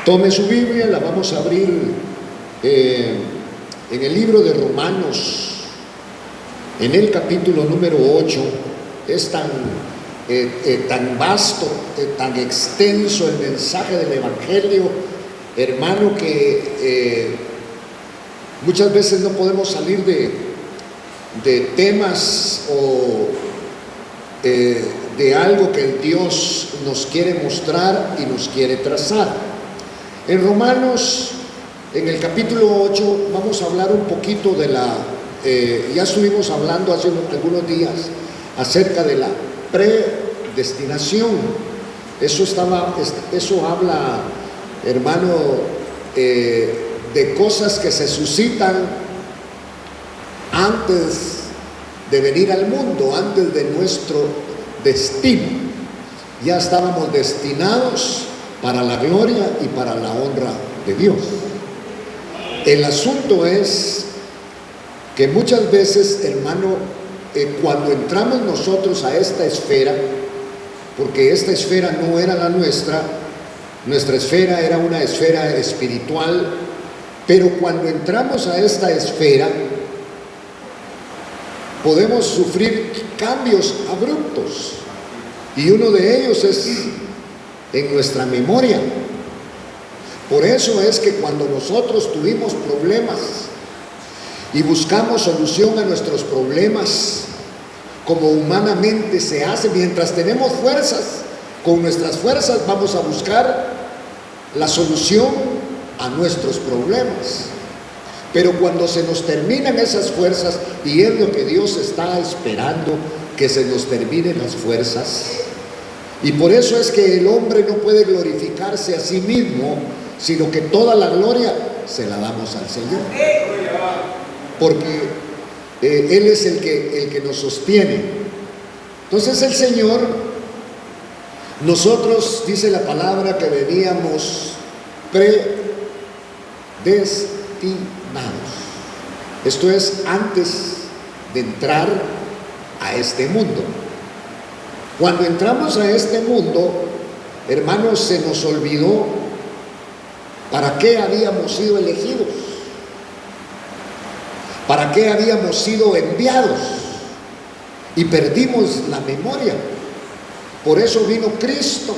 Tome su Biblia, la vamos a abrir en el libro de Romanos, en el capítulo número 8. Es tan vasto, tan extenso el mensaje del Evangelio, hermano, que muchas veces no podemos salir de temas o de algo que el Dios nos quiere mostrar y nos quiere trazar. En Romanos, en el capítulo 8, vamos a hablar un poquito de ya estuvimos hablando hace algunos días acerca de la predestinación. Eso habla, hermano, de cosas que se suscitan antes de venir al mundo, antes de nuestro destino. Ya estábamos destinados para la gloria y para la honra de Dios. El asunto es que muchas veces, hermano, cuando entramos nosotros a esta esfera, porque esta esfera no era la nuestra esfera era una esfera espiritual, pero cuando entramos a esta esfera, podemos sufrir cambios abruptos, y uno de ellos es en nuestra memoria. Por eso es que cuando nosotros tuvimos problemas y buscamos solución a nuestros problemas, como humanamente se hace, mientras tenemos fuerzas, con nuestras fuerzas vamos a buscar la solución a nuestros problemas. Pero cuando se nos terminan esas fuerzas, y es lo que Dios está esperando, que se nos terminen las fuerzas, y por eso es que el hombre no puede glorificarse a sí mismo, sino que toda la gloria se la damos al Señor, porque Él es el que nos sostiene. Entonces el Señor, nosotros, dice la palabra, que veníamos predestinados. Esto es antes de entrar a este mundo. Cuando entramos a este mundo, hermanos, se nos olvidó para qué habíamos sido elegidos, para qué habíamos sido enviados, y perdimos la memoria. Por eso vino Cristo.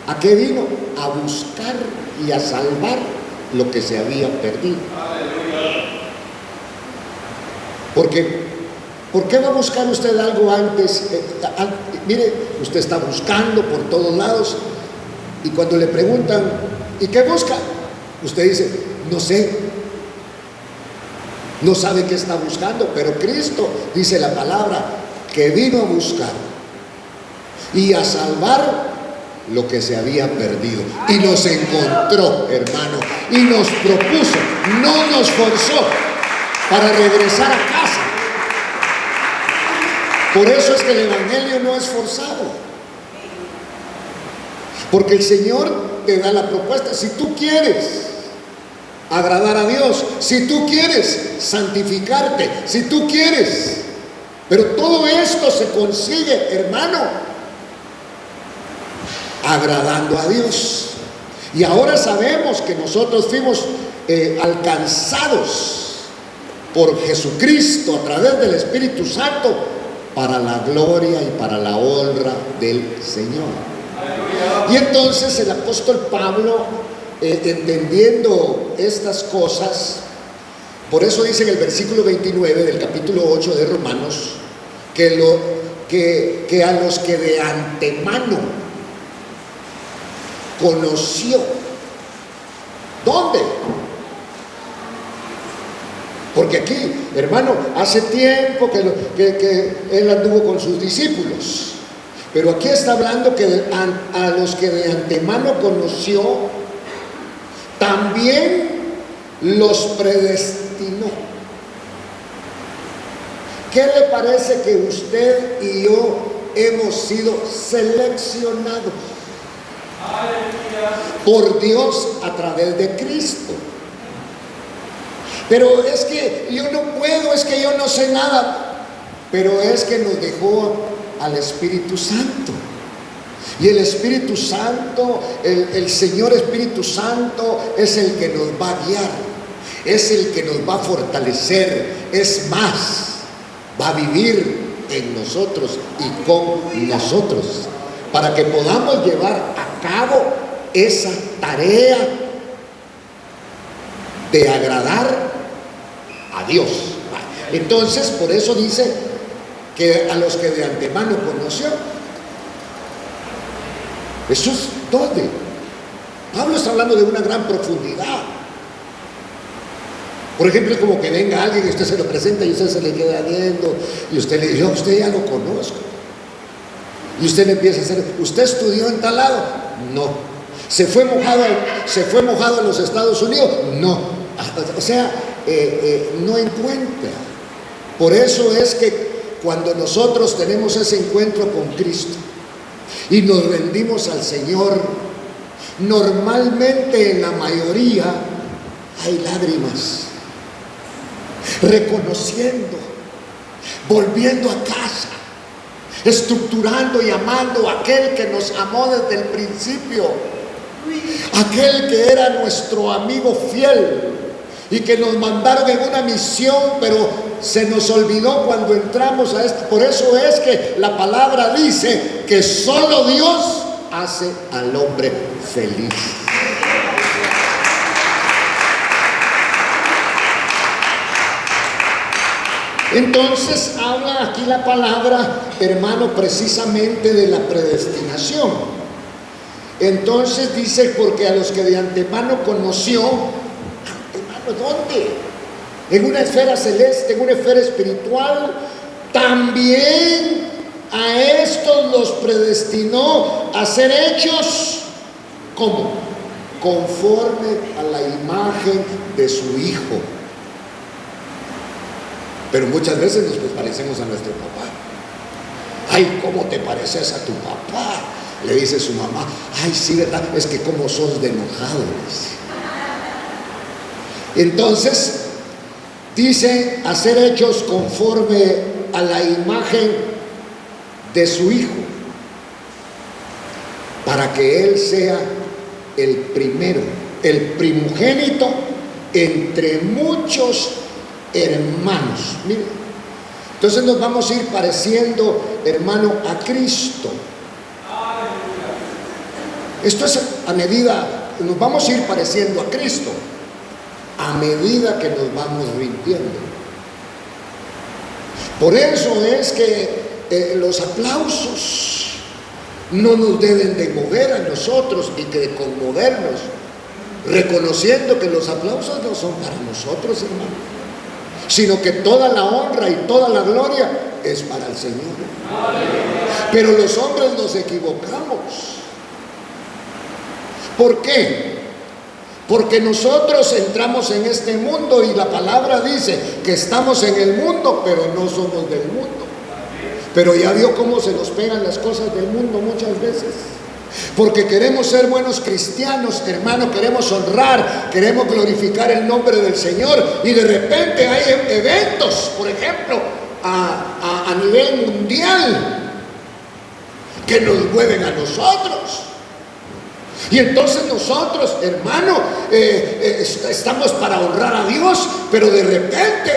¿A qué vino? A buscar y a salvar lo que se había perdido. Porque ¿por qué va a buscar usted algo antes? Mire, usted está buscando por todos lados, y cuando le preguntan, ¿y qué busca? Usted dice, no sé, no sabe qué está buscando. Pero Cristo, dice la palabra, que vino a buscar y a salvar lo que se había perdido, y nos encontró, hermano, y nos propuso, no nos forzó para regresar a casa. Por eso es que el Evangelio no es forzado, porque el Señor te da la propuesta. Si tú quieres agradar a Dios, si tú quieres santificarte, si tú quieres, pero todo esto se consigue, hermano, agradando a Dios. Y ahora sabemos que nosotros fuimos alcanzados por Jesucristo a través del Espíritu Santo para la gloria y para la honra del Señor. Y entonces el apóstol Pablo, entendiendo estas cosas, por eso dice en el versículo 29 del capítulo 8 de Romanos, que a los que de antemano conoció. ¿Dónde? Porque aquí, hermano, hace tiempo que Él anduvo con sus discípulos, pero aquí está hablando que a los que de antemano conoció, también los predestinó. ¿Qué le parece que usted y yo hemos sido seleccionados por Dios a través de Cristo? Pero es que yo no puedo, es que yo no sé nada. Pero es que nos dejó al Espíritu Santo. Y el Espíritu Santo, el Señor Espíritu Santo es el que nos va a guiar, es el que nos va a fortalecer, es más, va a vivir en nosotros y con nosotros, para que podamos llevar a cabo esa tarea de agradar a Dios. Entonces, por eso dice que a los que de antemano conoció. Eso es ¿dónde? Pablo está hablando de una gran profundidad. Por ejemplo, es como que venga alguien y usted se lo presenta y usted se le queda viendo y usted le dice, usted ya lo conozco. Y usted le empieza a hacer, ¿usted estudió en tal lado? No. ¿Se fue mojado en los Estados Unidos? No. O sea, no encuentra. Por eso es que cuando nosotros tenemos ese encuentro con Cristo y nos rendimos al Señor, normalmente en la mayoría hay lágrimas, reconociendo, volviendo a casa, estructurando y amando a aquel que nos amó desde el principio, aquel que era nuestro amigo fiel y que nos mandaron en una misión, pero se nos olvidó cuando entramos a esto. Por eso es que la palabra dice que solo Dios hace al hombre feliz. Entonces habla aquí la palabra, hermano, precisamente de la predestinación. Entonces dice, porque a los que de antemano conoció, ¿antemano dónde? En una esfera celeste, en una esfera espiritual, también a estos los predestinó a ser hechos, ¿cómo? Conforme a la imagen de su Hijo. Pero muchas veces nos parecemos a nuestro papá. Ay, ¿cómo te pareces a tu papá? Le dice su mamá. Ay, sí, ¿verdad? Es que cómo sos de enojado. Entonces, dice, a ser hechos conforme a la imagen de su Hijo, para que Él sea el primero, el primogénito entre muchos hermanos. Miren, entonces nos vamos a ir pareciendo, hermano, a Cristo. Esto es a medida, nos vamos a ir pareciendo a Cristo a medida que nos vamos rindiendo. Por eso es que los aplausos no nos deben de mover a nosotros y que de conmovernos, reconociendo que los aplausos no son para nosotros, hermano, sino que toda la honra y toda la gloria es para el Señor. Pero los hombres nos equivocamos. ¿Por qué? Porque nosotros entramos en este mundo y la palabra dice que estamos en el mundo, pero no somos del mundo. Pero ya vio cómo se nos pegan las cosas del mundo muchas veces. Porque queremos ser buenos cristianos, hermano, queremos honrar, queremos glorificar el nombre del Señor, y de repente hay eventos, por ejemplo, a nivel mundial, que nos mueven a nosotros. Y entonces nosotros, hermano, estamos para honrar a Dios, pero de repente,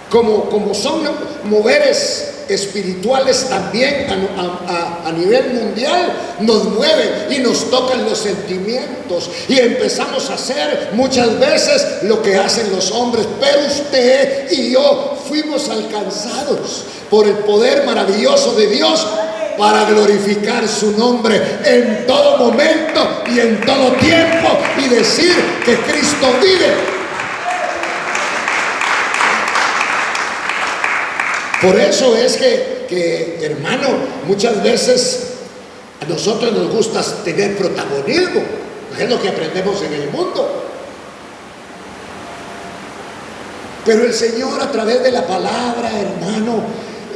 como son moveres espirituales también a nivel mundial, nos mueven y nos tocan los sentimientos y empezamos a hacer muchas veces lo que hacen los hombres. Pero usted y yo fuimos alcanzados por el poder maravilloso de Dios para glorificar su nombre en todo momento y en todo tiempo y decir que Cristo vive. Por eso es que, hermano, muchas veces a nosotros nos gusta tener protagonismo. Es lo que aprendemos en el mundo. Pero el Señor, a través de la palabra, hermano,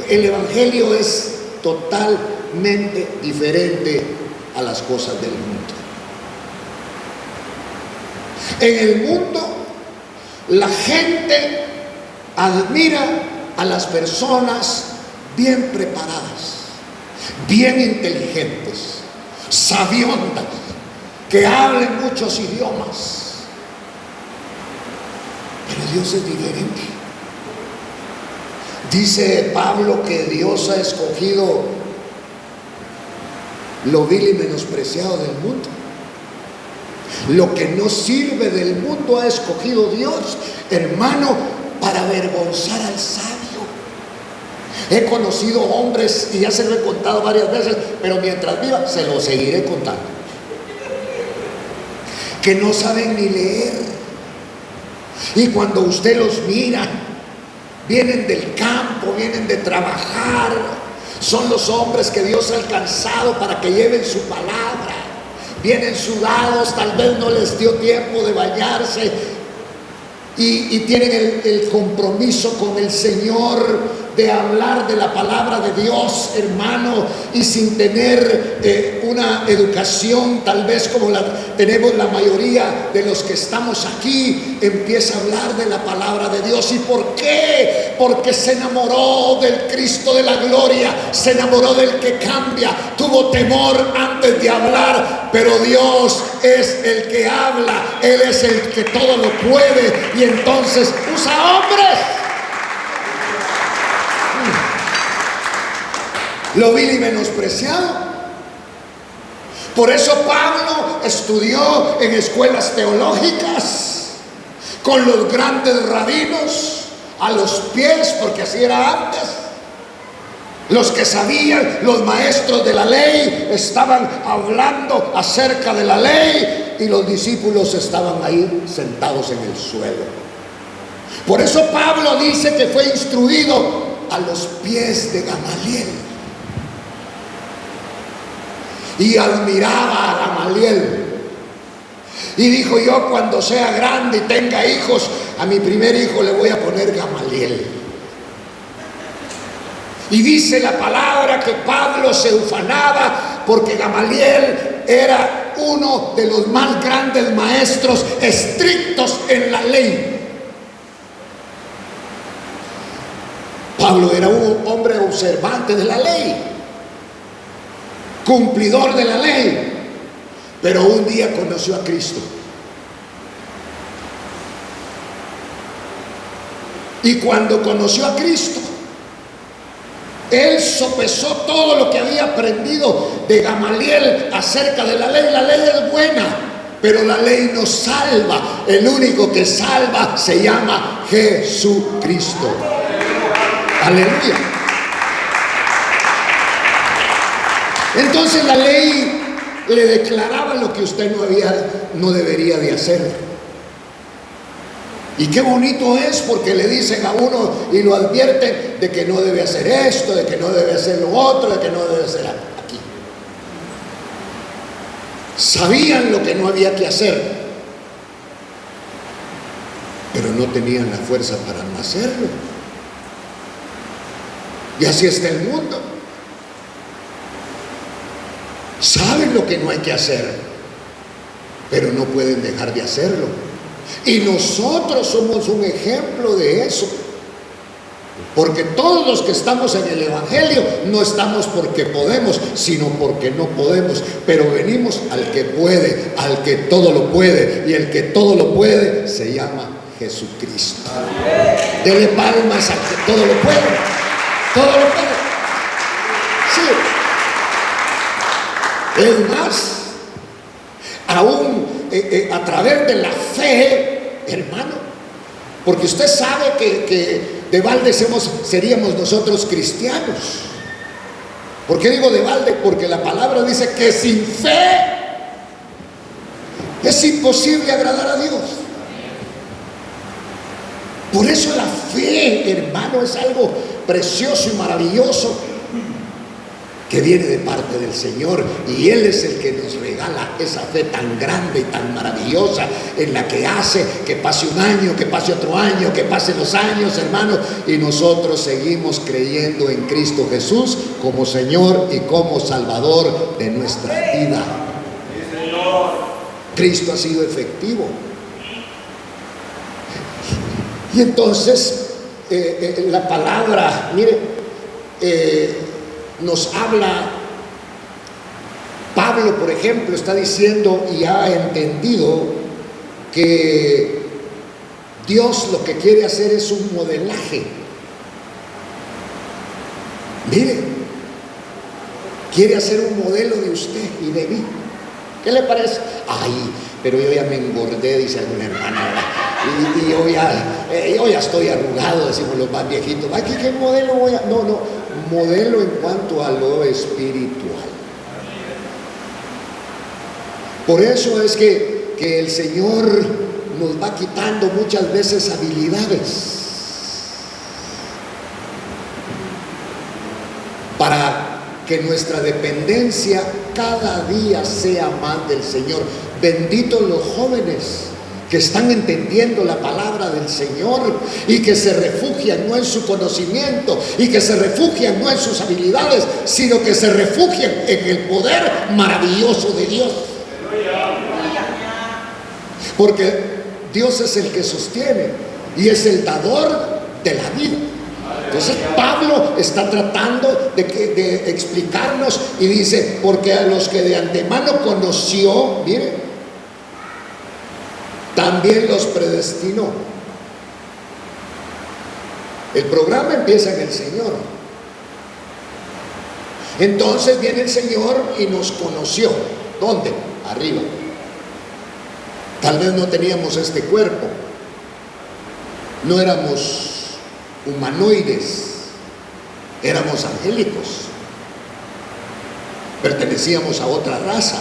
el Evangelio es totalmente diferente a las cosas del mundo. En el mundo, la gente admira a las personas bien preparadas, bien inteligentes, sabiondas, que hablen muchos idiomas. Pero Dios es diferente. Dice Pablo que Dios ha escogido lo vil y menospreciado del mundo. Lo que no sirve del mundo ha escogido Dios, hermano, para avergonzar al sabio. He conocido hombres, y ya se lo he contado varias veces, pero mientras viva se lo seguiré contando, que no saben ni leer. Y cuando usted los mira, vienen del campo, vienen de trabajar, son los hombres que Dios ha alcanzado para que lleven su palabra. Vienen sudados, tal vez no les dio tiempo de bañarse, y tienen el compromiso con el Señor de hablar de la palabra de Dios, hermano, y sin tener una educación tal vez como la tenemos la mayoría de los que estamos aquí, empieza a hablar de la palabra de Dios. ¿Y por qué? Porque se enamoró del Cristo de la gloria, se enamoró del que cambia, tuvo temor antes de hablar, pero Dios es el que habla, Él es el que todo lo puede, y entonces usa hombres. Lo vil y menospreciado. Por eso Pablo estudió en escuelas teológicas con los grandes rabinos a los pies, porque así era antes. Los que sabían, los maestros de la ley, estaban hablando acerca de la ley, y los discípulos estaban ahí sentados en el suelo. Por eso Pablo dice que fue instruido a los pies de Gamaliel. Y admiraba a Gamaliel, y dijo: yo cuando sea grande y tenga hijos, a mi primer hijo le voy a poner Gamaliel. Y dice la palabra que Pablo se ufanaba porque Gamaliel era uno de los más grandes maestros estrictos en la ley. Pablo era un hombre observante de la ley, cumplidor de la ley, pero un día conoció a Cristo. Y cuando conoció a Cristo, él sopesó todo lo que había aprendido de Gamaliel acerca de la ley. La ley es buena, pero la ley no salva. El único que salva se llama Jesucristo. Aleluya. Entonces la ley le declaraba lo que usted no debería de hacer. Y qué bonito es, porque le dicen a uno y lo advierten de que no debe hacer esto, de que no debe hacer lo otro, de que no debe hacer aquí. Sabían lo que no había que hacer, pero no tenían la fuerza para no hacerlo. Y así está el mundo. Saben lo que no hay que hacer, pero no pueden dejar de hacerlo. Y nosotros somos un ejemplo de eso, porque todos los que estamos en el Evangelio no estamos porque podemos, sino porque no podemos, pero venimos al que puede, al que todo lo puede, y el que todo lo puede se llama Jesucristo. Dele palmas al que todo lo puede, todo lo puede. Sí. Es más, aún a través de la fe, hermano, porque usted sabe que de balde seríamos nosotros cristianos. ¿Por qué digo de balde? Porque la palabra dice que sin fe es imposible agradar a Dios. Por eso la fe, hermano, es algo precioso y maravilloso que viene de parte del Señor, y Él es el que nos regala esa fe tan grande y tan maravillosa, en la que hace que pase un año, que pase otro año, que pasen los años, hermano, y nosotros seguimos creyendo en Cristo Jesús como Señor y como Salvador de nuestra vida. Cristo ha sido efectivo. Y entonces la palabra, mire, nos habla Pablo, por ejemplo, está diciendo y ha entendido que Dios lo que quiere hacer es un modelaje. Mire, quiere hacer un modelo de usted y de mí. ¿Qué le parece? Ay, pero yo ya me engordé, dice alguna hermana, ¿verdad? Y yo ya estoy arrugado, decimos los más viejitos. Ay, ¿qué modelo voy a...? No, modelo en cuanto a lo espiritual. Por eso es que el Señor nos va quitando muchas veces habilidades para que nuestra dependencia cada día sea más del Señor. Benditos los jóvenes que están entendiendo la palabra del Señor y que se refugian no en su conocimiento y que se refugian no en sus habilidades, sino que se refugian en el poder maravilloso de Dios. Porque Dios es el que sostiene y es el dador de la vida. Entonces Pablo está tratando de explicarnos y dice, porque a los que de antemano conoció, mire, también los predestinó. El programa empieza en el Señor. Entonces viene el Señor y nos conoció. ¿Dónde? Arriba. Tal vez no teníamos este cuerpo, no éramos humanoides, éramos angélicos, pertenecíamos a otra raza.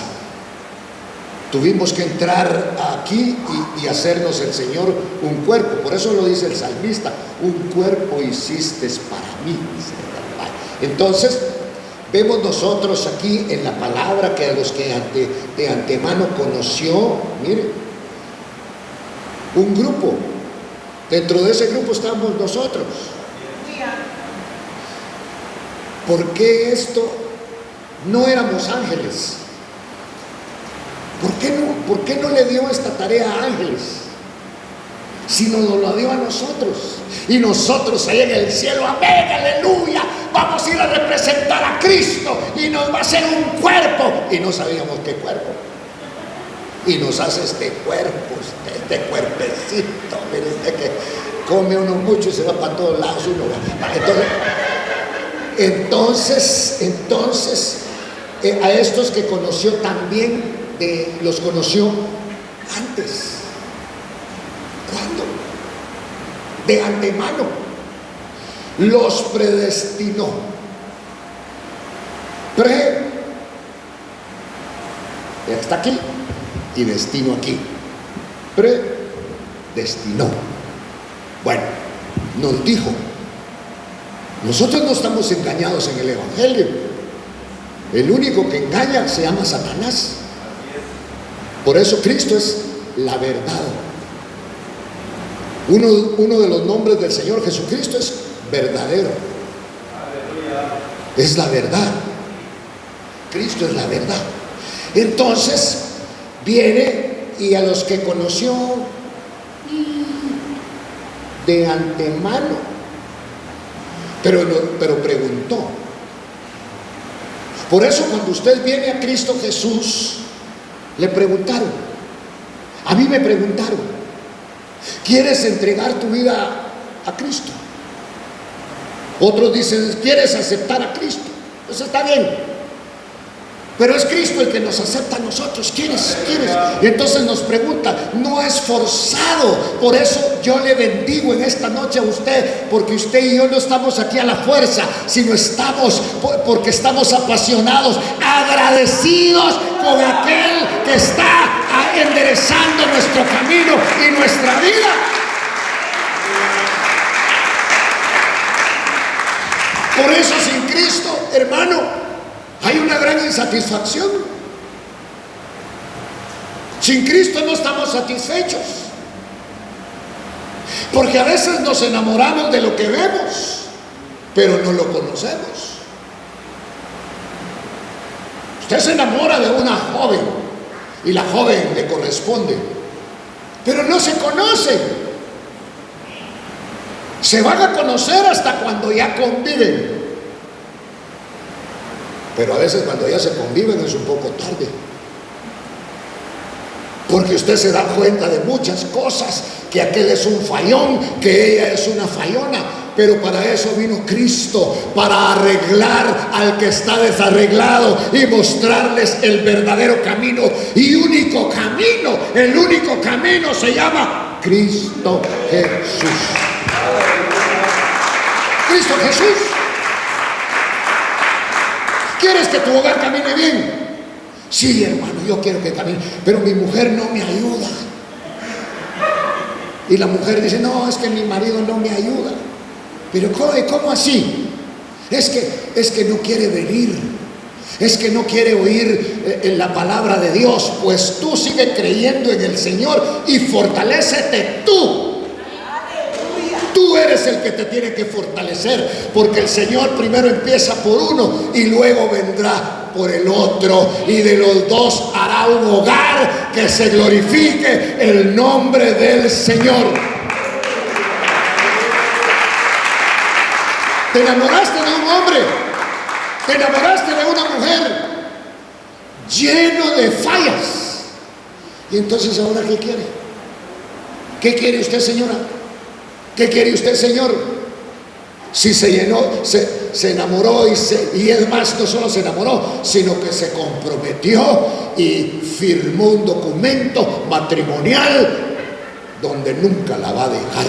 Tuvimos que entrar aquí y hacernos el Señor un cuerpo. Por eso lo dice el salmista: un cuerpo hiciste para mí. Entonces vemos nosotros aquí en la palabra que a los que de antemano conoció, mire, un grupo. Dentro de ese grupo estamos nosotros. ¿Por qué esto? No éramos ángeles. ¿Por qué no le dio esta tarea a ángeles? Sino nos lo dio a nosotros. Y nosotros ahí en el cielo, amén, aleluya, vamos a ir a representar a Cristo y nos va a hacer un cuerpo. Y no sabíamos qué cuerpo. Y nos hace este cuerpo, este cuerpecito. Mire usted que come uno mucho y se va para todos lados. Entonces a estos que conoció también, los conoció antes. ¿Cuándo? De antemano. Los predestinó. Está aquí y destino aquí. Predestinó. Bueno, nos dijo. Nosotros no estamos engañados en el Evangelio. El único que engaña se llama Satanás. Por eso Cristo es la verdad. Uno de los nombres del Señor Jesucristo es verdadero. Es la verdad. Cristo es la verdad. Entonces viene y a los que conoció de antemano, pero preguntó. Por eso cuando usted viene a Cristo Jesús, le preguntaron. A mí me preguntaron: ¿quieres entregar tu vida a Cristo? Otros dicen: ¿quieres aceptar a Cristo? Pues está bien. Pero es Cristo el que nos acepta a nosotros. ¿Quieres? Y entonces nos pregunta, no es forzado. Por eso yo le bendigo en esta noche a usted, porque usted y yo no estamos aquí a la fuerza, sino estamos porque estamos apasionados, agradecidos con aquel que está enderezando nuestro camino y nuestra vida. Por eso sin Cristo, hermano, hay una gran insatisfacción. Sin Cristo no estamos satisfechos, porque a veces nos enamoramos de lo que vemos, pero no lo conocemos. Usted se enamora de una joven y la joven le corresponde, pero no se conocen. Se van a conocer hasta cuando ya conviven. Pero a veces cuando ya se conviven es un poco tarde. Porque usted se da cuenta de muchas cosas, que aquel es un fallón, que ella es una fallona. Pero para eso vino Cristo, para arreglar al que está desarreglado y mostrarles el verdadero camino y único camino. El único camino se llama Cristo Jesús. Cristo Jesús. ¿Quieres que tu hogar camine bien? Sí, hermano, yo quiero que camine, pero mi mujer no me ayuda. Y la mujer dice, no, es que mi marido no me ayuda. Pero ¿cómo así? Es que no quiere venir. Es que no quiere oír la palabra de Dios. Pues tú sigue creyendo en el Señor y fortalécete tú. Tú eres el que te tiene que fortalecer, porque el Señor primero empieza por uno y luego vendrá por el otro, y de los dos hará un hogar que se glorifique el nombre del Señor. Te enamoraste de un hombre, te enamoraste de una mujer lleno de fallas, y entonces ahora ¿qué quiere? ¿Qué quiere usted, señora? ¿Qué quiere usted, señor? Si se llenó, se enamoró y es más, no solo se enamoró, sino que se comprometió y firmó un documento matrimonial donde nunca la va a dejar.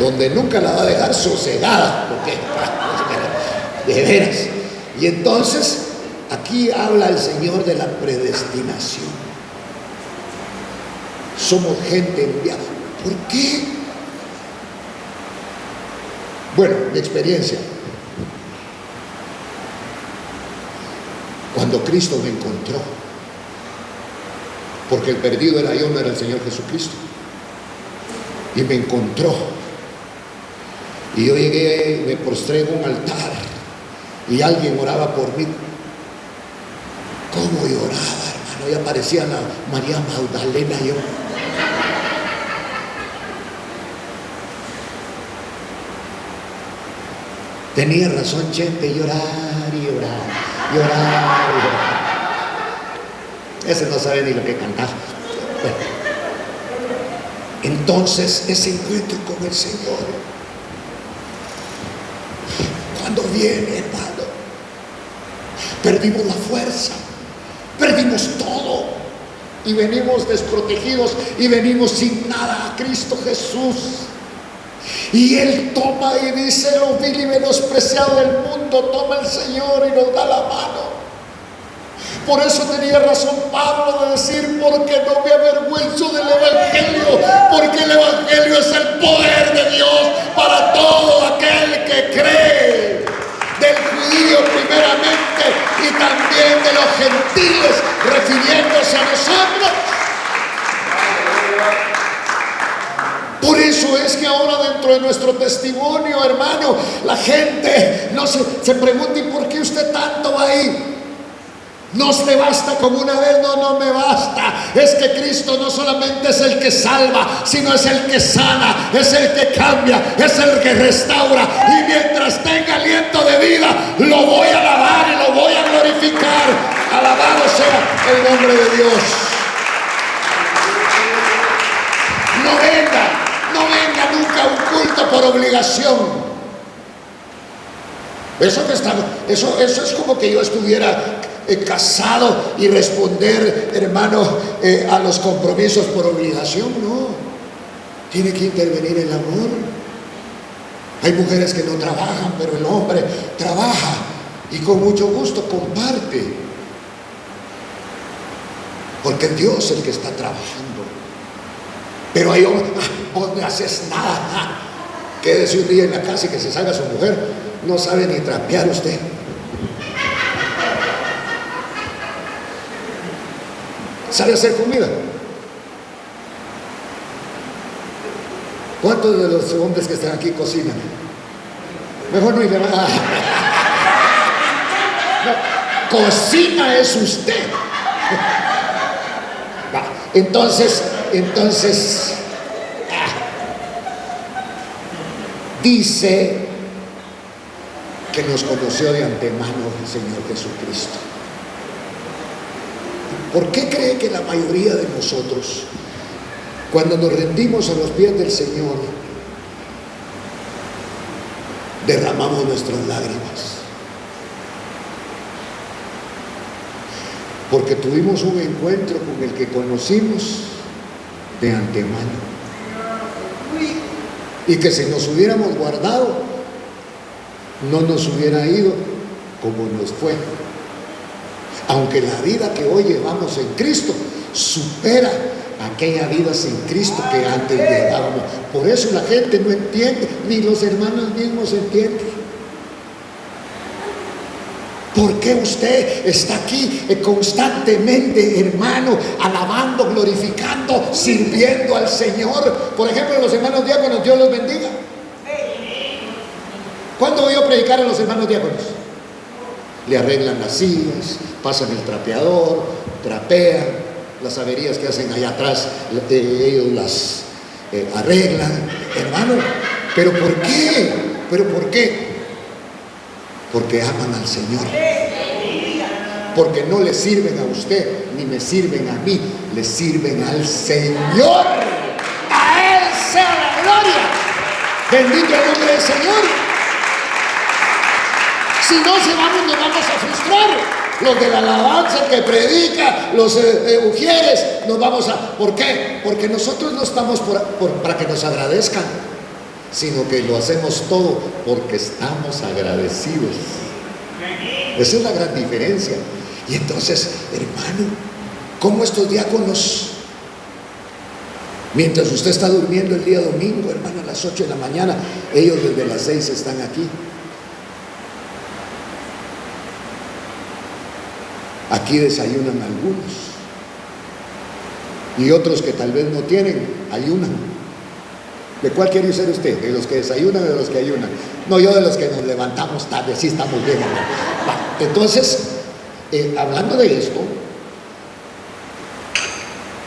Donde nunca la va a dejar sosegada, porque de veras. Y entonces aquí habla el Señor de la predestinación. Somos gente enviada. ¿Por qué? Bueno, mi experiencia. Cuando Cristo me encontró, porque el perdido era yo, no era el Señor Jesucristo, y me encontró, y yo llegué, me postré en un altar, y alguien oraba por mí. ¿Cómo lloraba, hermano? Ya parecía la María Magdalena yo. Tenía razón Chente, llorar y llorar, llorar y llorar. Ese no sabe ni lo que cantaba. Bueno, entonces ese encuentro con el Señor, cuando viene, hermano, perdimos la fuerza, perdimos todo y venimos desprotegidos y venimos sin nada a Cristo Jesús. Y Él toma y dice, lo vil y menospreciado del mundo, toma el Señor y nos da la mano. Por eso tenía razón Pablo de decir, porque no me avergüenzo del Evangelio, porque el Evangelio es el poder de Dios para todo aquel que cree, del judío primeramente y también de los gentiles, refiriéndose a nosotros. Por eso es que ahora dentro de nuestro testimonio, hermano, la gente no se pregunta, ¿y por qué usted tanto va ahí? ¿No le basta como una vez? No, no me basta. Es que Cristo no solamente es el que salva, sino es el que sana, es el que cambia, es el que restaura. Y mientras tenga aliento de vida, lo voy a alabar y lo voy a glorificar. Alabado sea el nombre de Dios. No venga nunca a un culto por obligación. Eso es como que yo estuviera casado y responder, hermano, a los compromisos por obligación. No, tiene que intervenir el amor. Hay mujeres que no trabajan, pero el hombre trabaja y con mucho gusto comparte, porque es Dios el que está trabajando. Pero hay hombres, vos no haces nada, quédese un día en la casa y que se salga su mujer, no sabe ni trapear usted. ¿Sabe hacer comida? ¿Cuántos de los hombres que están aquí cocinan? Mejor no irle nada. No, cocina es usted. Entonces dice que nos conoció de antemano el Señor Jesucristo. ¿Por qué cree que la mayoría de nosotros, cuando nos rendimos a los pies del Señor, derramamos nuestras lágrimas? Porque tuvimos un encuentro con el que conocimos de antemano. Y que si nos hubiéramos guardado, no nos hubiera ido como nos fue. Aunque la vida que hoy llevamos en Cristo supera aquella vida sin Cristo que antes llevábamos. Por eso la gente no entiende, ni los hermanos mismos entienden. ¿Por qué usted está aquí constantemente, hermano, alabando, glorificando, sirviendo al Señor? Por ejemplo, los hermanos diáconos, Dios los bendiga. ¿Cuándo voy a predicar a los hermanos diáconos? Le arreglan las sillas, pasan el trapeador, trapean, las averías que hacen allá atrás, ellos las arreglan, hermano. ¿Pero por qué? ¿Pero por qué? Porque aman al Señor. Porque no le sirven a usted, ni me sirven a mí, le sirven al Señor. A Él sea la gloria. Bendito el nombre del Señor. Si no, nos vamos a frustrar. Los de la alabanza, el que predica, los ujieres, nos vamos a... ¿Por qué? Porque nosotros no estamos para que nos agradezcan, sino que lo hacemos todo porque estamos agradecidos. Esa es la gran diferencia. Y entonces, hermano, ¿cómo estos diáconos, mientras usted está durmiendo el día domingo, hermano, a las 8 de la mañana, ellos desde las 6 están aquí? Aquí desayunan algunos, y otros que tal vez no tienen, ayunan. ¿De cuál quiere ser usted? ¿De los que desayunan o de los que ayunan? No, yo de los que nos levantamos tarde, sí estamos bien. Entonces, hablando de esto,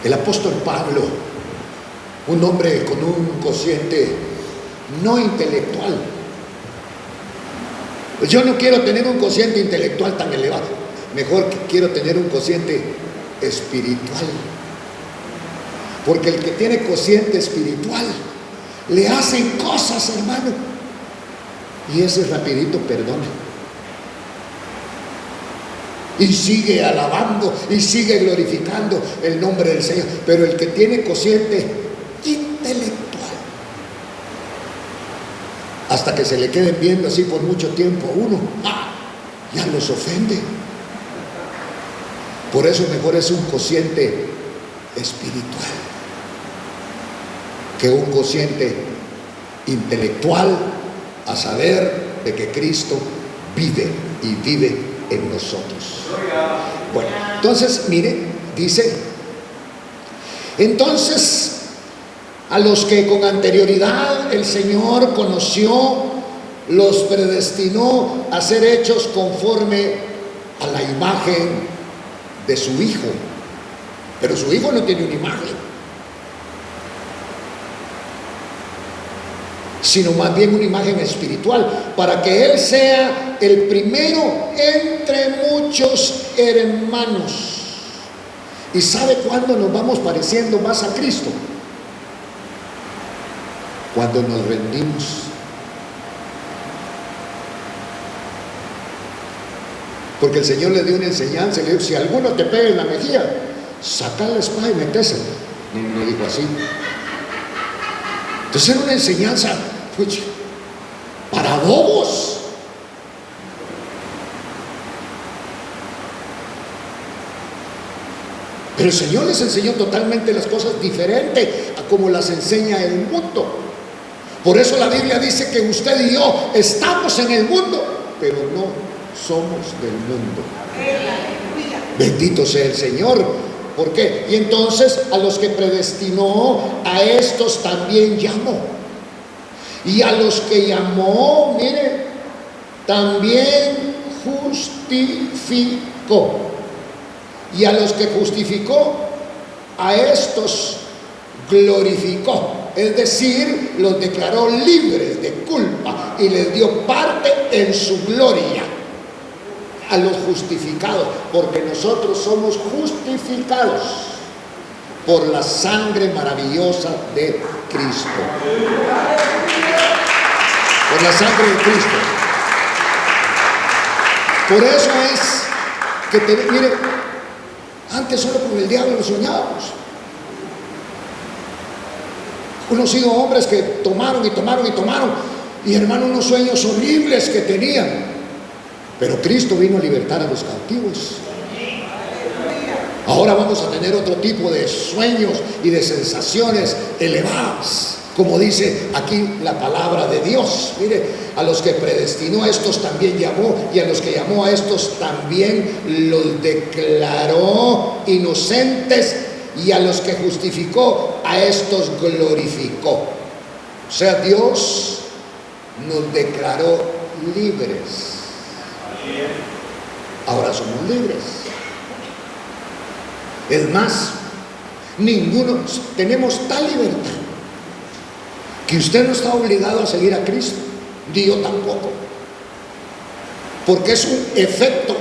el apóstol Pablo, un hombre con un cociente no intelectual, pues yo no quiero tener un cociente intelectual tan elevado, mejor quiero tener un cociente espiritual, porque el que tiene cociente espiritual le hacen cosas, hermano, y ese rapidito perdona y sigue alabando y sigue glorificando el nombre del Señor. Pero el que tiene cociente intelectual, hasta que se le queden viendo así por mucho tiempo a uno, ya los ofende. Por eso mejor es un cociente espiritual que un cociente intelectual, a saber de que Cristo vive y vive en nosotros. Bueno, entonces mire, dice, entonces a los que con anterioridad el Señor conoció, los predestinó a ser hechos conforme a la imagen de su Hijo. Pero su Hijo no tiene una imagen, sino más bien una imagen espiritual, para que Él sea el primero entre muchos hermanos. ¿Y sabe cuándo nos vamos pareciendo más a Cristo? Cuando nos rendimos. Porque el Señor le dio una enseñanza, le dijo: si alguno te pega en la mejilla, saca la espada y metésela. No dijo así. Entonces era una enseñanza para bobos. Pero el Señor les enseñó totalmente las cosas diferentes a como las enseña el mundo. Por eso la Biblia dice que usted y yo estamos en el mundo, pero no somos del mundo. Bendito sea el Señor. ¿Por qué? Y entonces a los que predestinó, a estos también llamó. Y a los que llamó, mire, también justificó. Y a los que justificó, a estos glorificó. es decir, los declaró libres de culpa y les dio parte en su gloria a los justificados, porque nosotros somos justificados por la sangre maravillosa de Cristo. Por la sangre de Cristo. Por eso es que, mire, antes solo con el diablo lo soñábamos. Conocido hombres que tomaron y hermano, unos sueños horribles que tenían, pero Cristo vino a libertar a los cautivos. Ahora vamos a tener otro tipo de sueños y de sensaciones elevadas, como dice aquí la palabra de Dios. Mire, a los que predestinó a estos también llamó, y a los que llamó a estos también los declaró inocentes, y a los que justificó a estos glorificó. O sea, Dios nos declaró libres. Ahora somos libres. Es más, ninguno, tenemos tal libertad que usted no está obligado a seguir a Cristo, ni yo tampoco, porque es un efecto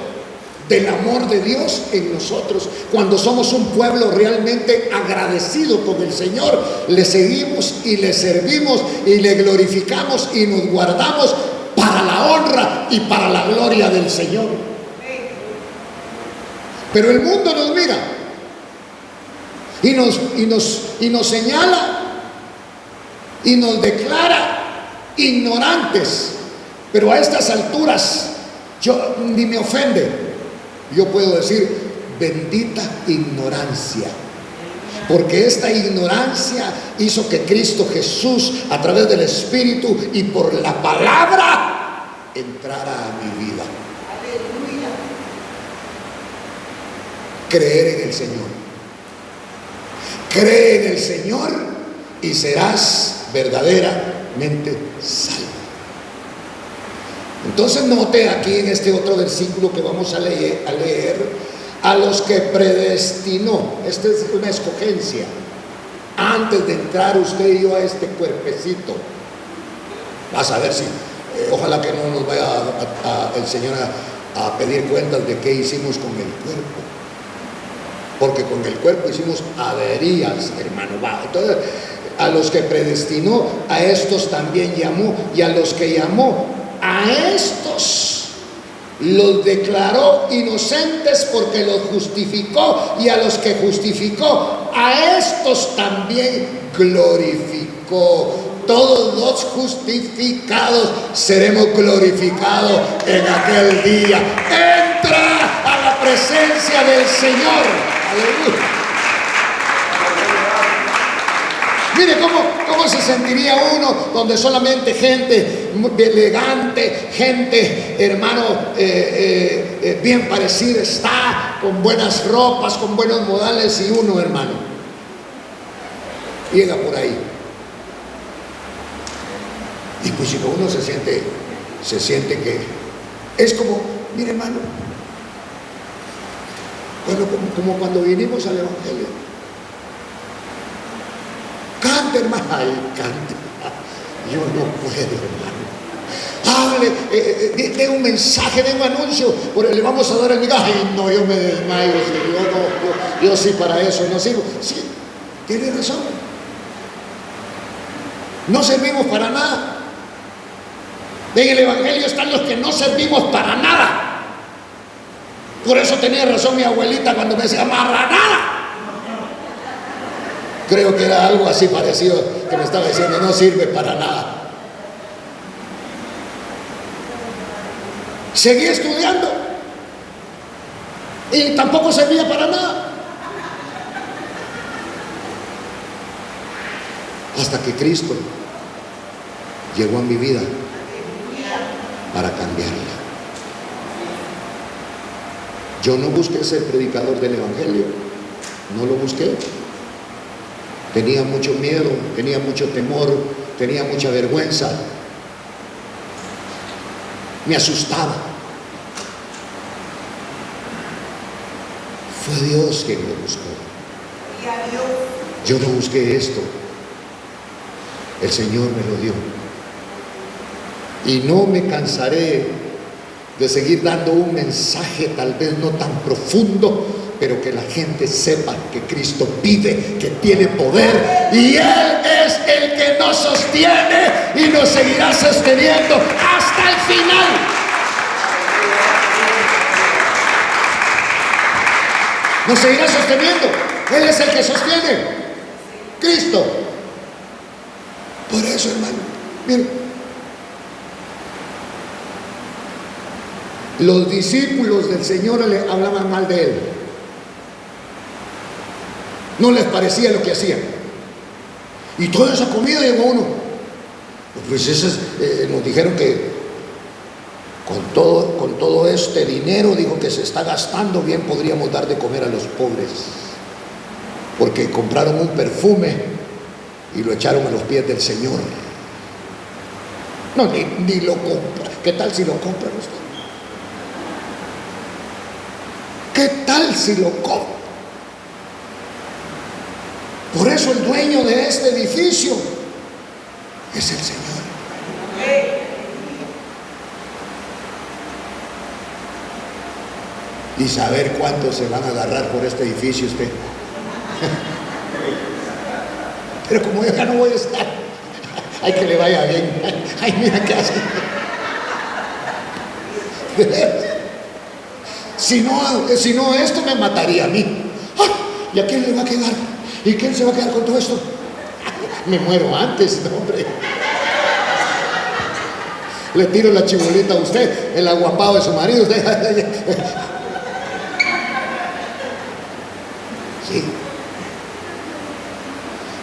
del amor de Dios en nosotros. Cuando somos un pueblo realmente agradecido con el Señor, le seguimos y le servimos y le glorificamos y nos guardamos para la honra y para la gloria del Señor. Pero el mundo nos mira y nos señala y nos declara ignorantes. Pero a estas alturas yo ni me ofende. Yo puedo decir, bendita ignorancia, porque esta ignorancia hizo que Cristo Jesús, a través del Espíritu y por la palabra, entrara a mi vida. Creer en el Señor. Cree en el Señor y serás verdaderamente salvo. Entonces note aquí en este otro versículo que vamos a leer, a los que predestinó. Esta es una escogencia. Antes de entrar usted y yo a este cuerpecito, vas a ver si, ojalá que no nos vaya el Señor a pedir cuentas de qué hicimos con el cuerpo, porque con el cuerpo hicimos averías, hermano. Entonces, a los que predestinó, a estos también llamó, y a los que llamó, a estos los declaró inocentes porque los justificó, y a los que justificó, a estos también glorificó. Todos los justificados seremos glorificados en aquel día. Entra a la presencia del Señor. Aleluya. Mire cómo se sentiría uno donde solamente gente elegante, gente, hermano, bien parecida está, con buenas ropas, con buenos modales, y uno, hermano, llega por ahí. Y pues si uno se siente que es como, mire, hermano, como cuando vinimos al Evangelio. Cante, hermano. Ay, cante. Yo no puedo, hermano. Hable, dé un mensaje, dé un anuncio. Le vamos a dar el migajo. Ay, no, yo me desmayo. Yo sí para eso no sirvo. Sí, tiene razón. No servimos para nada. En el Evangelio están los que no servimos para nada. Por eso tenía razón mi abuelita cuando me decía marranada. Creo que era algo así parecido que me estaba diciendo, no sirve para nada. Seguí estudiando y tampoco servía para nada. Hasta que Cristo llegó a mi vida para cambiarla. Yo no busqué ser predicador del Evangelio, no lo busqué. Tenía mucho miedo, tenía mucho temor, tenía mucha vergüenza. Me asustaba. Fue Dios quien me buscó. Yo no busqué esto. El Señor me lo dio. Y no me cansaré de seguir dando un mensaje tal vez no tan profundo, pero que la gente sepa que Cristo vive, que tiene poder, y Él es el que nos sostiene y nos seguirá sosteniendo hasta el final. Nos seguirá sosteniendo. Él es el que sostiene. Cristo. Por eso, hermano, miren, los discípulos del Señor le hablaban mal de Él. No les parecía lo que hacían. Y toda esa comida llegó uno. Pues nos dijeron que con todo este dinero, dijo, que se está gastando, bien podríamos dar de comer a los pobres. Porque compraron un perfume y lo echaron a los pies del Señor. No, ni lo compra. ¿Qué tal si lo compran usted? ¿Qué tal si lo compra? Por eso el dueño de este edificio es el Señor. Y saber cuántos se van a agarrar por este edificio usted. Pero como yo ya no voy a estar, hay que le vaya bien. Ay, mira qué hace. Si no, esto me mataría a mí. ¿Y a quién le va a quedar? ¿Y quién se va a quedar con todo esto? Me muero antes, no, hombre. Le tiro la chibolita a usted, el aguapado de su marido. Usted. Sí.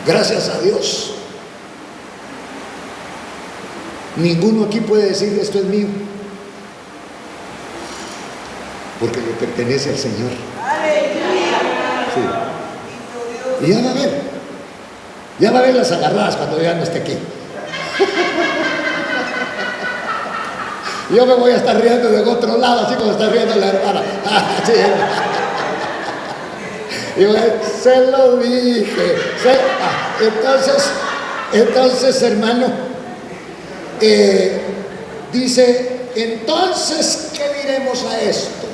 Gracias a Dios. Ninguno aquí puede decir esto es mío, porque le pertenece al Señor. Sí. Y ya va a ver las agarradas cuando ya no esté aquí. Yo me voy a estar riendo de otro lado, así como está riendo la hermana. Sí. Y yo, se lo dije. Entonces, hermano, dice, entonces, ¿qué diremos a esto?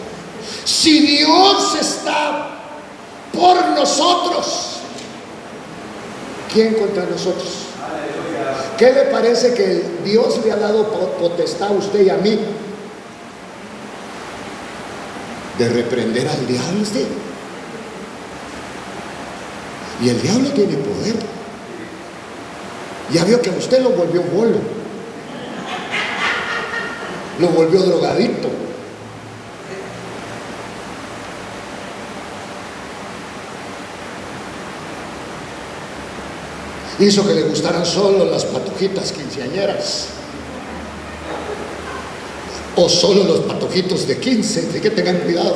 Si Dios está por nosotros, ¿quién contra nosotros? ¿Qué le parece que Dios le ha dado potestad a usted y a mí de reprender al diablo usted? Y el diablo tiene poder. Ya vio que a usted lo volvió bolo, lo volvió drogadicto. Hizo que le gustaran solo las patojitas quinceañeras o solo los patojitos de 15, así que tengan cuidado.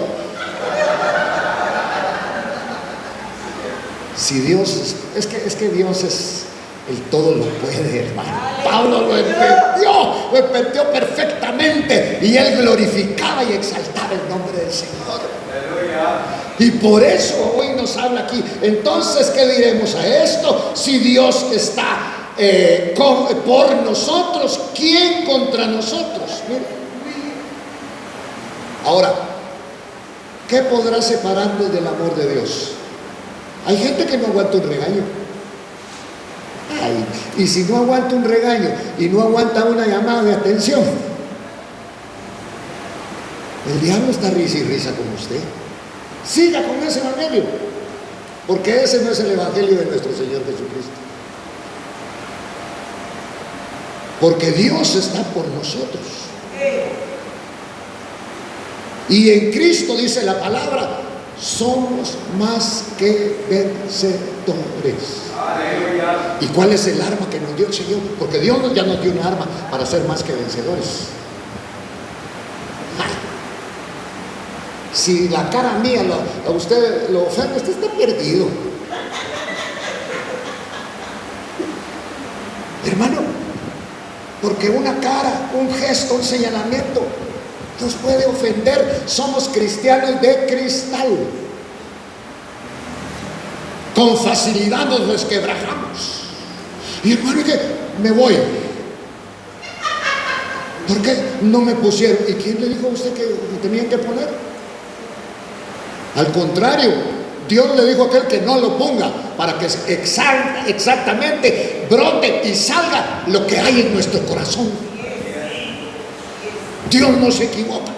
Si Dios, es que Dios es el todo lo puede, hermano. Pablo lo entendió perfectamente, y él glorificaba y exaltaba el nombre del Señor. Y por eso hoy nos habla aquí. Entonces, ¿qué diremos a esto? Si Dios está por nosotros, ¿quién contra nosotros? Mira. Ahora, ¿qué podrá separarnos del amor de Dios? Hay gente que no aguanta un regaño. Y si no aguanta un regaño y no aguanta una llamada de atención, el diablo está risa y risa con usted. Siga con ese evangelio, porque ese no es el evangelio de nuestro Señor Jesucristo. Porque Dios está por nosotros. Y en Cristo, dice la palabra, somos más que vencedores. ¿Y cuál es el arma que nos dio el Señor? Porque Dios ya nos dio un arma para ser más que vencedores. Si la cara mía a usted lo ofende, usted está perdido, hermano. Porque una cara, un gesto, un señalamiento nos puede ofender. Somos cristianos de cristal. Con facilidad nos resquebrajamos. Y hermano, que me voy. ¿Por qué no me pusieron? ¿Y quién le dijo a usted que me tenían que poner? Al contrario, Dios le dijo a aquel que no lo ponga, para que exactamente brote y salga lo que hay en nuestro corazón. Dios no se equivoca.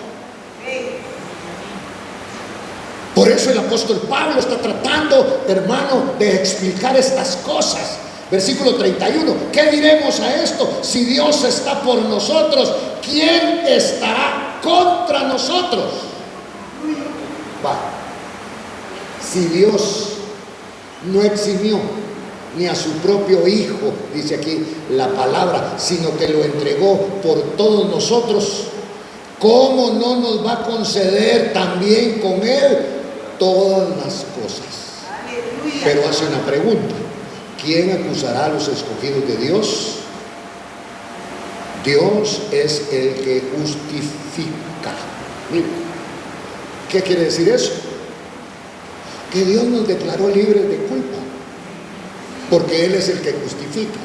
Por eso el apóstol Pablo está tratando, hermano, de explicar estas cosas. Versículo 31. ¿Qué diremos a esto? Si Dios está por nosotros, ¿quién estará contra nosotros? Va. Si Dios no eximió ni a su propio Hijo, dice aquí la palabra, sino que lo entregó por todos nosotros, ¿cómo no nos va a conceder también con Él todas las cosas? Pero hace una pregunta: ¿quién acusará a los escogidos de Dios? Dios es el que justifica. ¿Qué quiere decir eso? Que Dios nos declaró libres de culpa, porque Él es el que justifica.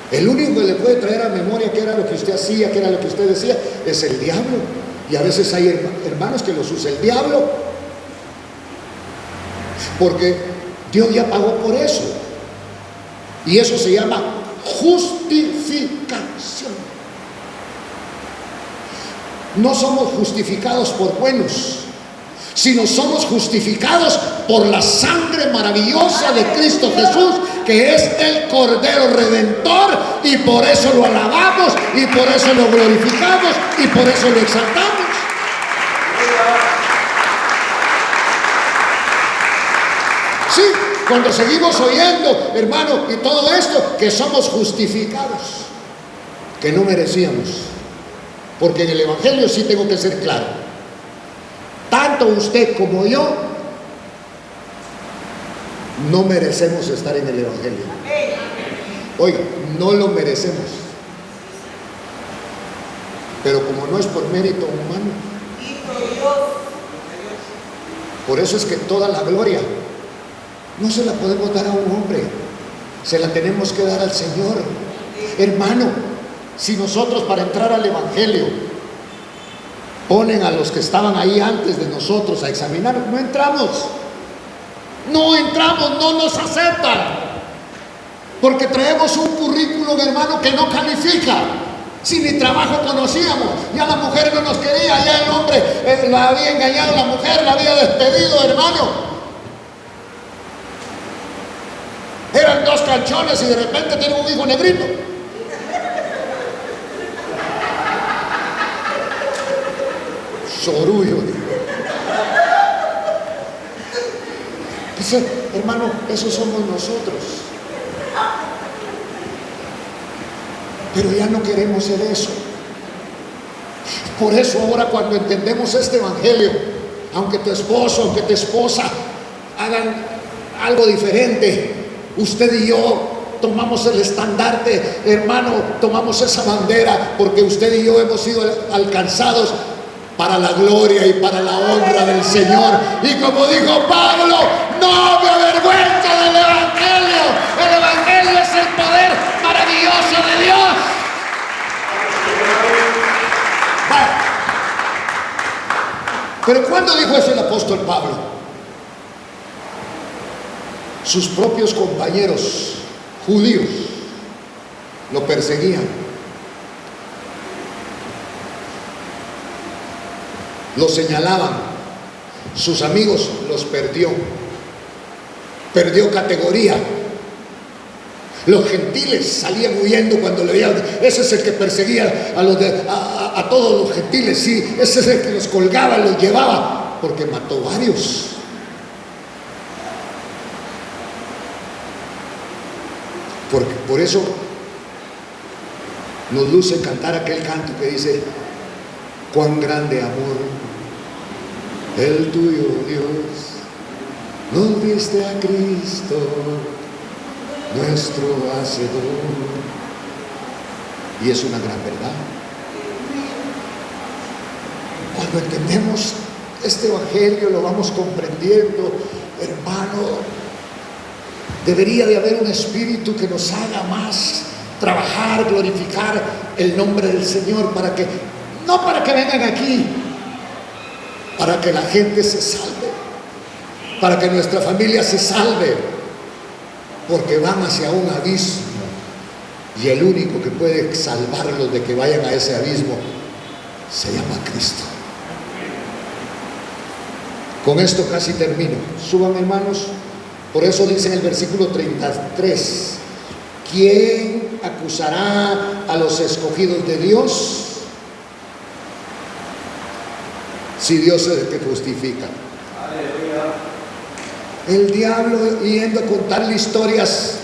El único que le puede traer a memoria qué era lo que usted hacía, qué era lo que usted decía, es el diablo. Y a veces hay hermanos que los usa el diablo, porque Dios ya pagó por eso. Y eso se llama justificación. No somos justificados por buenos, sino somos justificados por la sangre maravillosa de Cristo Jesús, que es el Cordero Redentor, y por eso lo alabamos, y por eso lo glorificamos, y por eso lo exaltamos. Sí, cuando seguimos oyendo, hermano, y todo esto, que somos justificados, que no merecíamos, porque en el Evangelio sí tengo que ser claro. Tanto usted como yo no merecemos estar en el Evangelio. Oiga, no lo merecemos. Pero como no es por mérito humano, por eso es que toda la gloria no se la podemos dar a un hombre, se la tenemos que dar al Señor. Hermano, si nosotros para entrar al Evangelio ponen a los que estaban ahí antes de nosotros a examinar, no entramos, no nos aceptan, porque traemos un currículum, hermano, que no califica. Si ni trabajo conocíamos, ya la mujer no nos quería, ya el hombre la había engañado, la mujer la había despedido, hermano. Eran dos canchones y de repente tienen un hijo negrito. Sorullo. Dice, hermano, esos somos nosotros. Pero ya no queremos ser eso. Por eso ahora, cuando entendemos este Evangelio, aunque tu esposo, aunque tu esposa hagan algo diferente, usted y yo tomamos el estandarte, hermano, tomamos esa bandera, porque usted y yo hemos sido alcanzados para la gloria y para la honra del Señor. Y como dijo Pablo, no me avergüenzo del Evangelio. El Evangelio es el poder maravilloso de Dios. Bueno, pero ¿cuándo dijo eso el apóstol Pablo? Sus propios compañeros judíos lo perseguían, lo señalaban, sus amigos los perdió categoría. Los gentiles salían huyendo cuando le veían. Ese es el que perseguía a todos los gentiles, sí, ese es el que los colgaba, los llevaba, porque mató varios. Por eso nos luce cantar aquel canto que dice: cuán grande amor el tuyo, Dios, nos diste a Cristo, nuestro Hacedor. Y es una gran verdad. Cuando entendemos este Evangelio, lo vamos comprendiendo, hermano. Debería de haber un espíritu que nos haga más trabajar, glorificar el nombre del Señor, para que, no para que vengan aquí, para que la gente se salve, para que nuestra familia se salve, porque van hacia un abismo y el único que puede salvarlos de que vayan a ese abismo se llama Cristo. Con esto casi termino. Suban, hermanos. Por eso dice en el versículo 33: ¿quién acusará a los escogidos de Dios? Si Dios es el que justifica. El diablo yendo a contarle historias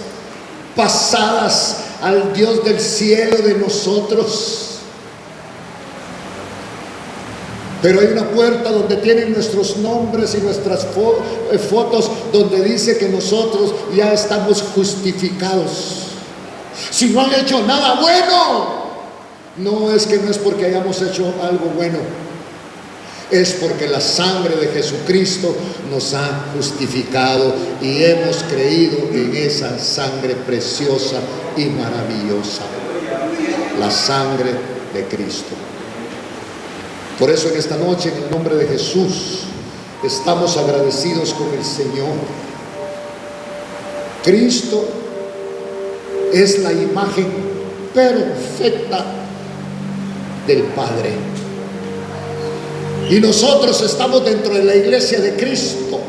pasadas al Dios del cielo de nosotros. Pero hay una puerta donde tienen nuestros nombres y nuestras fotos, donde dice que nosotros ya estamos justificados. Si no han hecho nada bueno, no es que no es porque hayamos hecho algo bueno, es porque la sangre de Jesucristo nos ha justificado y hemos creído en esa sangre preciosa y maravillosa, la sangre de Cristo. Por eso en esta noche, en el nombre de Jesús, estamos agradecidos con el Señor. Cristo es la imagen perfecta del Padre. Y nosotros estamos dentro de la iglesia de Cristo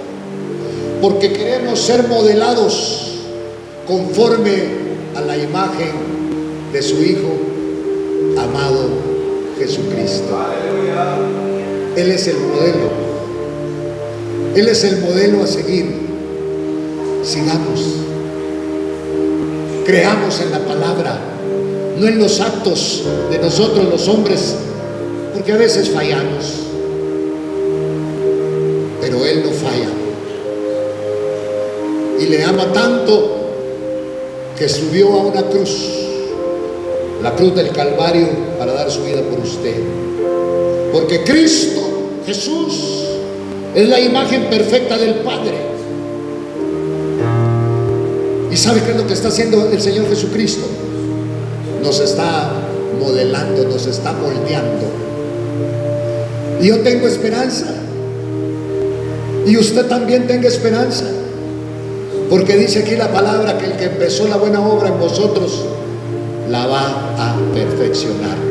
porque queremos ser modelados conforme a la imagen de su Hijo amado Jesucristo. Él es el modelo. Él es el modelo a seguir. Sigamos. Creamos en la palabra, no en los actos de nosotros los hombres, porque a veces fallamos. Pero Él no falla. Y le ama tanto que subió a una cruz, la cruz del Calvario, para dar su vida por usted. Porque Cristo, Jesús, es la imagen perfecta del Padre. ¿Y sabe qué es lo que está haciendo el Señor Jesucristo? Nos está modelando, nos está moldeando. Y yo tengo esperanza. Y usted también tenga esperanza. Porque dice aquí la palabra que el que empezó la buena obra en vosotros la va a perfeccionar.